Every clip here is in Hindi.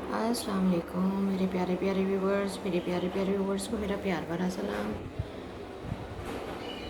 अस्सलाम वालेकुम मेरे प्यारे प्यारे व्यूवर्स, मेरे प्यारे प्यारे व्यूवर्स को मेरा प्यार भरा सलाम।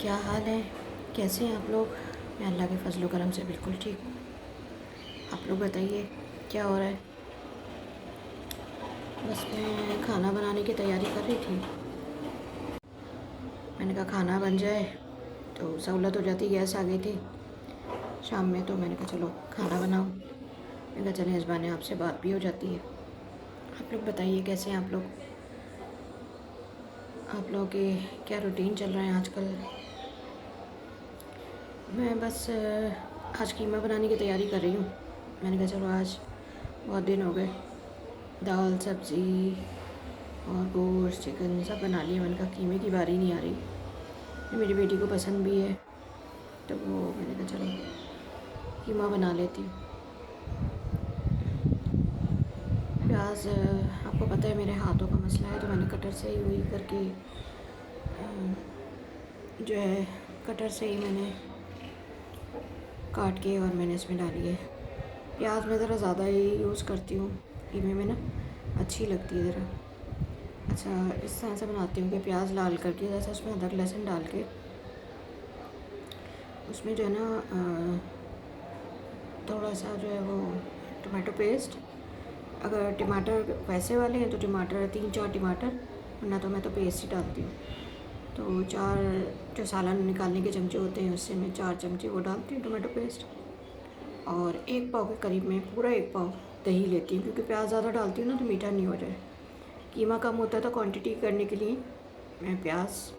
क्या हाल है, कैसे हैं आप लोग? मैं अल्लाह के फजल करम से बिल्कुल ठीक हूँ। आप लोग बताइए क्या हो रहा है? बस मैं खाना बनाने की तैयारी कर रही थी। मैंने कहा खाना बन जाए तो सहूलत हो जाती। गैस आ गई थी शाम में, तो मैंने कहा चलो खाना बनाओ। मैंने कहा चलें इस बहाने आपसे बात भी हो जाती है। आप लोग बताइए कैसे हैं आप लोग? आप लोगों के क्या रूटीन चल रहा है आजकल? मैं बस आज कीमा बनाने की तैयारी कर रही हूँ। मैंने कहा चलो आज बहुत दिन हो गए, दाल सब्ज़ी और गोश्त चिकन सब बना लिया। मैंने कहा कीमे की बारी नहीं आ रही। मेरी बेटी को पसंद भी है तो वो मैंने कहा चलो कीमा बना लेती हूँ। प्याज आपको पता है मेरे हाथों का मसला है, तो मैंने कटर से ही वही करके जो है कटर से ही मैंने काट के और मैंने इसमें डाली है। प्याज मैं ज़रा ज़्यादा ही यूज़ करती हूँ कीमे में ना, अच्छी लगती है ज़रा। अच्छा इस तरह से बनाती हूँ कि प्याज लाल करके जैसे उसमें अदरक लहसुन डाल के उसमें जो है ना थोड़ा सा जो है वो टमाटो पेस्ट, अगर टमाटर वैसे वाले हैं तो टमाटर 3-4 टमाटर, वरना तो मैं तो पेस्ट ही डालती हूँ। तो 4 जो सालन निकालने के चमचे होते हैं उससे मैं 4 चमचे वो डालती हूँ टमाटो पेस्ट। और 1 पाव के करीब में पूरा 1 पाव दही लेती हूँ, क्योंकि प्याज ज़्यादा डालती हूँ ना तो मीठा नहीं हो जाए। कीमा कम होता है तो क्वांटिटी करने के लिए मैं प्याज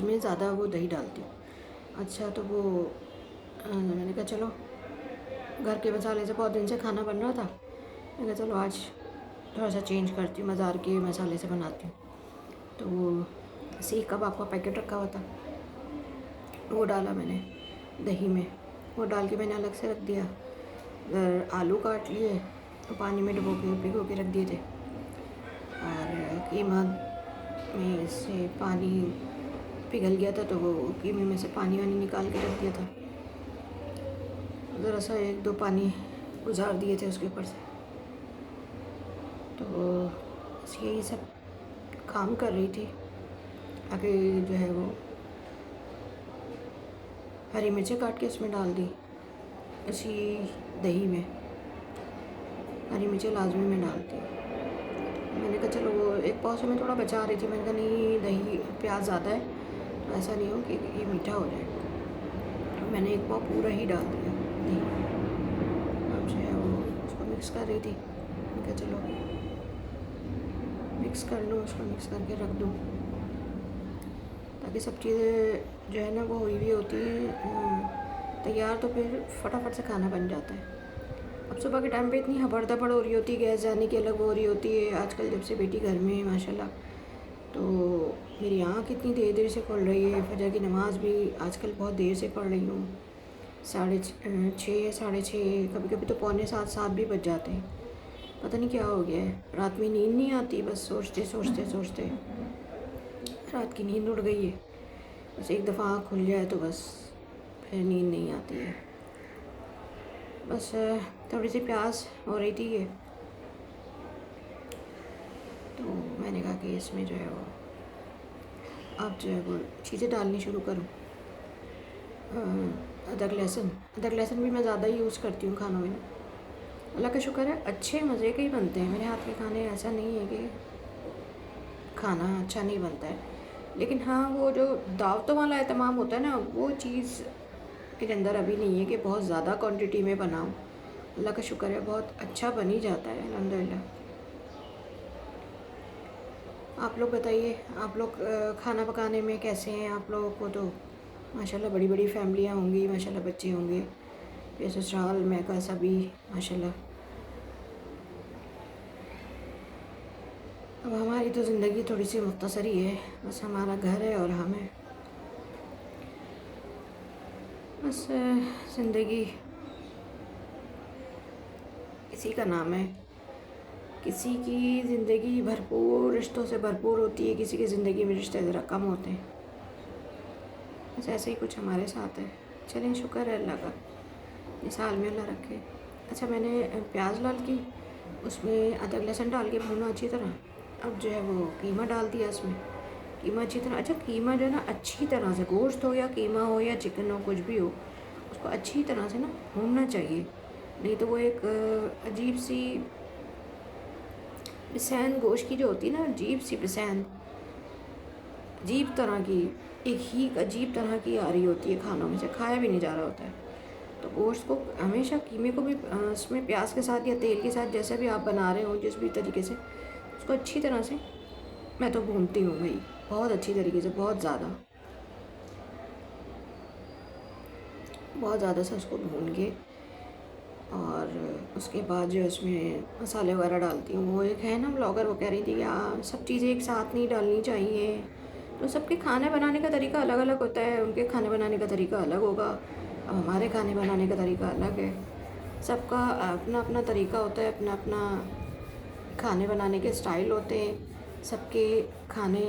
में ज़्यादा वो दही डालती हूँ। अच्छा तो वो मैंने कहा चलो घर के मसाले से बहुत दिन से खाना बन रहा था, मैंने कहा चलो आज थोड़ा सा चेंज करती हूँ, बाज़ार के मसाले से बनाती हूँ। तो वो सीख कबाब का पैकेट रखा हुआ था, वो डाला मैंने दही में, वो डाल के मैंने अलग से रख दिया। आलू काट लिए तो पानी में भिगो के रख दिए थे, और कीमा में से पानी पिघल गया था तो वो कीमे में से पानी वानी निकाल के रख दिया था। ज़रा सा 1-2 पानी गुजार दिए थे उसके ऊपर से। तो बस यही सब काम कर रही थी। आगे जो है वो हरी मिर्चें काट के इसमें डाल दी, इसी दही में हरी मिर्चें लाजमी में डालती। मैंने कहा चलो वो 1 पाव से मैं थोड़ा बचा रही थी, मैंने कहा नहीं दही प्याज ज़्यादा है तो ऐसा नहीं हो कि ये मीठा हो जाए, तो मैंने 1 पाव पूरा ही डाल दिया दही। अब जो है वो उसको मिक्स कर रही थी, मैंने कहा चलो मिक्स कर लूँ, उसको मिक्स करके रख दूँ ताकि सब चीज़ें जो है ना वो हुई भी होती है तैयार, तो फिर फटाफट से खाना बन जाता है। अब सुबह के टाइम पे इतनी हबड़ दबड़ हो रही होती है, गैस जाने की अलग हो रही होती है। आजकल जब से बेटी घर में है माशाल्लाह, तो मेरी आँख इतनी देर देर से खुल रही है। फजर की नमाज़ भी आजकल बहुत देर से पढ़ रही हूँ, 6:30 6:30, कभी कभी तो पौने 7 भी बज जाते हैं। पता नहीं क्या हो गया है, रात में नींद नहीं आती, बस सोचते सोचते सोचते रात की नींद उड़ गई है। बस एक दफ़ा आँख खुल जाए तो बस फिर नींद नहीं आती है। बस थोड़ी सी प्यास हो रही थी ये, तो मैंने कहा कि इसमें जो है वो अब जो है वो चीज़ें डालनी शुरू करूँ। अदरक लहसुन भी मैं ज़्यादा ही यूज़ करती हूँ खानों में। अल्लाह का शुक्र है अच्छे मज़े के ही बनते हैं मेरे हाथ के खाने, ऐसा नहीं है कि खाना अच्छा नहीं बनता है। लेकिन हाँ वो जो दावतों वाला एहतमाम होता है ना, वो चीज़ मेरे अंदर अभी नहीं है कि बहुत ज़्यादा क्वांटिटी में बनाऊँ। अल्लाह का शुक्र है बहुत अच्छा बन ही जाता है अल्हम्दुलिल्लाह। आप लोग बताइए, आप लोग खाना पकाने में कैसे हैं? आप लोगों को तो माशाल्लाह बड़ी बड़ी फैमिलियाँ होंगी, माशाल्लाह बच्चे होंगे, फिर ससुराल में का सभी माशाल्लाह। अब हमारी तो ज़िंदगी थोड़ी सी मुख्तसर ही है, बस हमारा घर है और हम हैं। बस ज़िंदगी इसी का नाम है। किसी की ज़िंदगी भरपूर रिश्तों से भरपूर होती है, किसी की ज़िंदगी में रिश्ते ज़रा कम होते हैं। बस ऐसे ही कुछ हमारे साथ है। चलिए शुक्र है अल्लाह का, इस हाल में अल्लाह रखे। अच्छा मैंने प्याज लाल की उसमें अदरक लहसुन डाल के भूना अच्छी तरह। अब जो है वो कीमा डाल दिया इसमें, कीमा अच्छी तरह, अच्छा कीमा जो है ना अच्छी तरह से, गोश्त हो या कीमा हो या चिकन हो कुछ भी हो, उसको अच्छी तरह से ना भूनना चाहिए, नहीं तो वो एक अजीब सी पिसैन गोश्त की जो होती है ना, अजीब सी पिसैन, अजीब तरह की, एक ही अजीब तरह की आ रही होती है, खानों में से खाया भी नहीं जा रहा होता है। तो गोश्त को हमेशा, कीमे को भी उसमें प्याज के साथ या तेल के साथ, जैसे भी आप बना रहे हो जिस भी तरीके से, उसको अच्छी तरह से मैं तो भूनती हूँ भाई, बहुत अच्छी तरीके से, बहुत ज़्यादा से उसको भून के, और उसके बाद जो उसमें मसाले वगैरह डालती हूँ। वो एक है ना ब्लॉगर, वो कह रही थी यार सब चीज़ें एक साथ नहीं डालनी चाहिए, तो सबके खाने बनाने का तरीका अलग अलग होता है, उनके खाने बनाने का तरीका अलग होगा, अब हमारे खाने बनाने का तरीका अलग है, सबका अपना अपना तरीका होता है, अपना अपना खाने बनाने के स्टाइल होते हैं, सबके खाने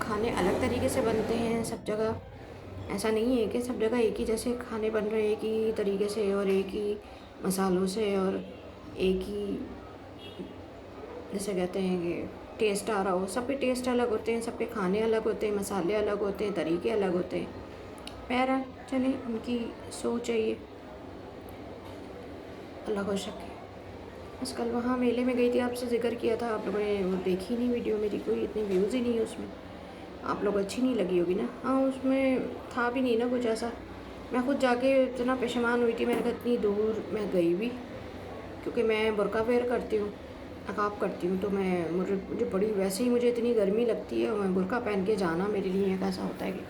खाने अलग तरीके से बनते हैं सब जगह। ऐसा नहीं है कि सब जगह एक ही जैसे खाने बन रहे हैं, एक ही तरीके से और एक ही मसालों से और एक ही, जैसे कहते हैं कि टेस्ट आ रहा हो। सबके टेस्ट अलग होते हैं, सबके खाने अलग होते हैं, मसाले अलग होते हैं, तरीके अलग होते हैं। बहरहाल चलें, उनकी सोच है ये, अल्लाह खुश रखे। बस कल वहाँ मेले में गई थी, आपसे जिक्र किया था, आप लोगों ने वो देखी नहीं वीडियो मेरी, कोई इतने व्यूज़ ही नहीं है उसमें, आप लोग अच्छी नहीं लगी होगी ना। हाँ उसमें था भी नहीं ना कुछ ऐसा, मैं खुद जाके इतना पेशेमान हुई थी, मैंने कहा इतनी दूर मैं गई भी, क्योंकि मैं बुर्का वेयर करती हूँ, नकाब करती हूँ, तो मैं मुझे बड़ी, वैसे ही मुझे इतनी गर्मी लगती है, मैं बुर्का पहन के जाना मेरे लिए एक ऐसा होता है कि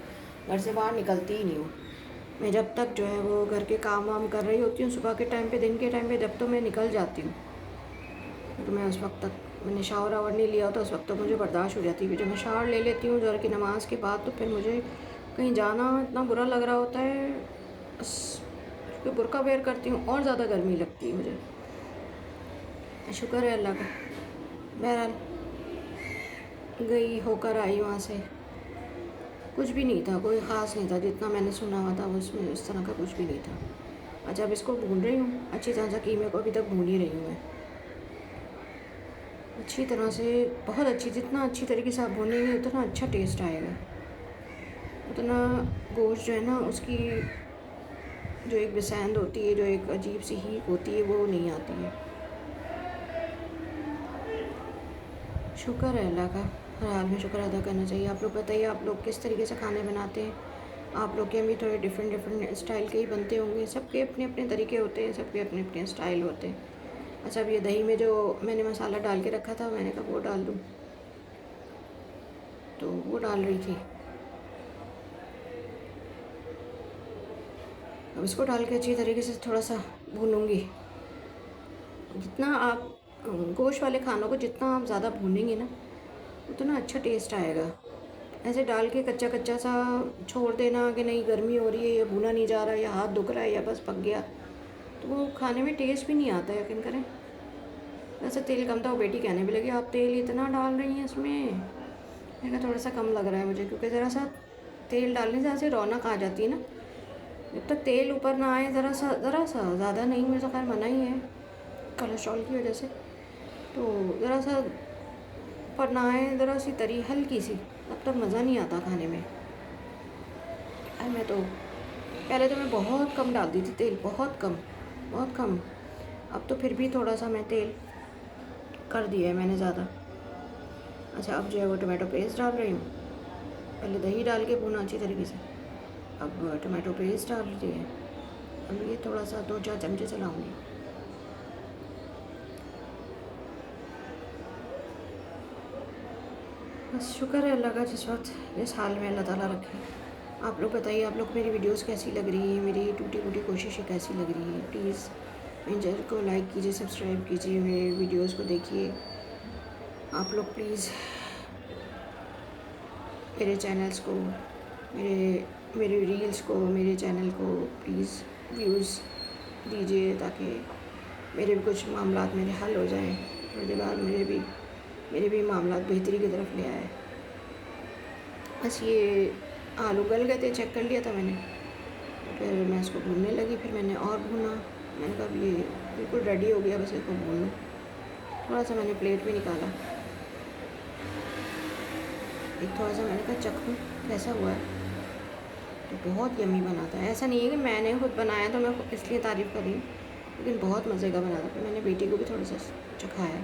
घर से बाहर निकलती ही नहीं हूँ मैं। जब तक जो है वो घर के काम वाम कर रही होती हूँ सुबह के टाइम पे, दिन के टाइम पे, जब तो मैं निकल जाती हूँ, तो मैं उस वक्त तक, मैंने शावर आवर नहीं लिया होता उस वक्त तो मुझे बर्दाश्त हो जाती है। जब मैं शावर ले लेती हूँ ज़रा की नमाज़ के बाद, तो फिर मुझे कहीं जाना इतना बुरा लग रहा होता है, बस क्योंकि बुर्का वेयर करती हूँ और ज़्यादा गर्मी लगती है मुझे। शुक्र है अल्लाह का, बहरहाल गई होकर आई वहाँ से, कुछ भी नहीं था, कोई ख़ास नहीं था, जितना मैंने सुना हुआ था उसमें उस तरह का कुछ भी नहीं था। अच्छा अब इसको भून रही हूँ अच्छी तरह से, कीमे को अभी तक भून ही रही हूँ मैं अच्छी तरह से, बहुत अच्छी, जितना अच्छी तरीके से आप भूनेंगे उतना अच्छा टेस्ट आएगा, उतना गोश्त जो है ना उसकी जो एक बिसैंद होती है, जो एक अजीब सी हीक होती है, वो नहीं आती है। शुक्र है अल्लाह का, हर हाल में शुक्र अदा करना चाहिए। आप लोग बताइए, आप लोग किस तरीके से खाने बनाते हैं? आप लोग के भी थोड़े डिफरेंट स्टाइल के ही बनते होंगे, सबके अपने अपने तरीके होते हैं, सबके अपने अपने स्टाइल होते हैं। अच्छा अब ये दही में जो मैंने मसाला डाल के रखा था, मैंने कहा वो डाल दूँ, तो वो डाल रही थी। अब इसको डाल के अच्छी तरीके से थोड़ा सा भूनूंगी। जितना आप गोश्त वाले खानों को जितना आप ज़्यादा भूनेंगे ना, उतना अच्छा टेस्ट आएगा। ऐसे डाल के कच्चा कच्चा सा छोड़ देना कि नहीं गर्मी हो रही है या भुना नहीं जा रहा है या हाथ दुख रहा है या बस पक गया, तो वो खाने में टेस्ट भी नहीं आता है, यकीन करें। वैसे तेल कम था, वो बेटी कहने भी लगी आप तेल इतना डाल रही हैं इसमें, मैंने कहा थोड़ा सा कम लग रहा है मुझे, क्योंकि ज़रा सा तेल डालने से ऐसे रौनक आ जाती है ना, जब तक तेल ऊपर ना आए, ज़रा सा ज़्यादा नहीं, मुझे तो खैर मना ही है कोलेस्ट्रॉल की वजह से, तो ज़रा सा ऊपर ना आए, ज़रा सी तरी हल्की सी, तब तक मज़ा नहीं आता खाने में। अरे मैं तो पहले तो मैं बहुत कम डालती थी तेल, बहुत कम बहुत कम, अब तो फिर भी थोड़ा सा मैं तेल कर दिया है मैंने ज़्यादा। अच्छा अब जो है वो टमाटो पेस्ट डाल रही हूँ, पहले दही डाल के भूना अच्छी तरीके से, अब टमाटो पेस्ट डाल दी है, अब ये थोड़ा सा 2-4 चमचे चलाऊँगी। बस शुक्र है अल्लाह का, जिस वक्त जिस हाल में अल्लाह ताला रखे। आप लोग बताइए, आप लोग को मेरी वीडियोस कैसी लग रही है, मेरी टूटी फूटी कोशिशें कैसी लग रही हैं? प्लीज़ मेरे चैनल को लाइक कीजिए, सब्सक्राइब कीजिए, मेरे वीडियोस को देखिए। आप लोग प्लीज़ मेरे चैनल्स को, मेरे मेरे रील्स को, मेरे चैनल को प्लीज़ व्यूज़ दीजिए, ताकि मेरे भी कुछ मामलात मेरे हल हो जाएं, परवरदिगार मेरे भी मामलात बेहतरी की तरफ ले आए। बस ये आलू गल गए थे, चेक कर लिया था मैंने, तो फिर मैं इसको भूनने लगी, फिर मैंने और भूना, मैंने कहा अब ये बिल्कुल रेडी हो गया, बस इसको भून लूँ। थोड़ा सा मैंने प्लेट में निकाला, एक थोड़ा सा मैंने कहा चखूँ कैसा हुआ है। तो बहुत यम्मी बना था। ऐसा नहीं है कि मैंने खुद बनाया तो मैं इसलिए तारीफ़ कर रही हूँ, लेकिन बहुत मज़े का बना था। फिर मैंने बेटी को भी थोड़ा सा चखाया,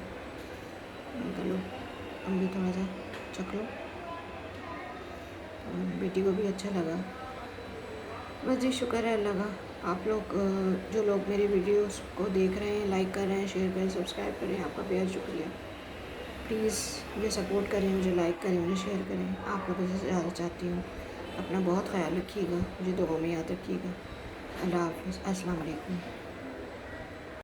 मैंने कहा लो हम भी थोड़ा सा चख लो। बेटी को भी अच्छा लगा। बस जी, शुक्र है अल्लाह का। आप लोग जो लोग मेरी वीडियोस को देख रहे हैं, लाइक कर रहे हैं, शेयर करें, सब्सक्राइब करें, आपका बेहद शुक्रिया। प्लीज़ मुझे सपोर्ट करें, मुझे लाइक करें, मुझे शेयर करें। आप लोगों से ज़्यादा चाहती हूँ। अपना बहुत ख्याल रखिएगा, मुझे दुआ में याद रखिएगा। अल्लाह हाफ़िज़, अस्सलाम वालेकुम।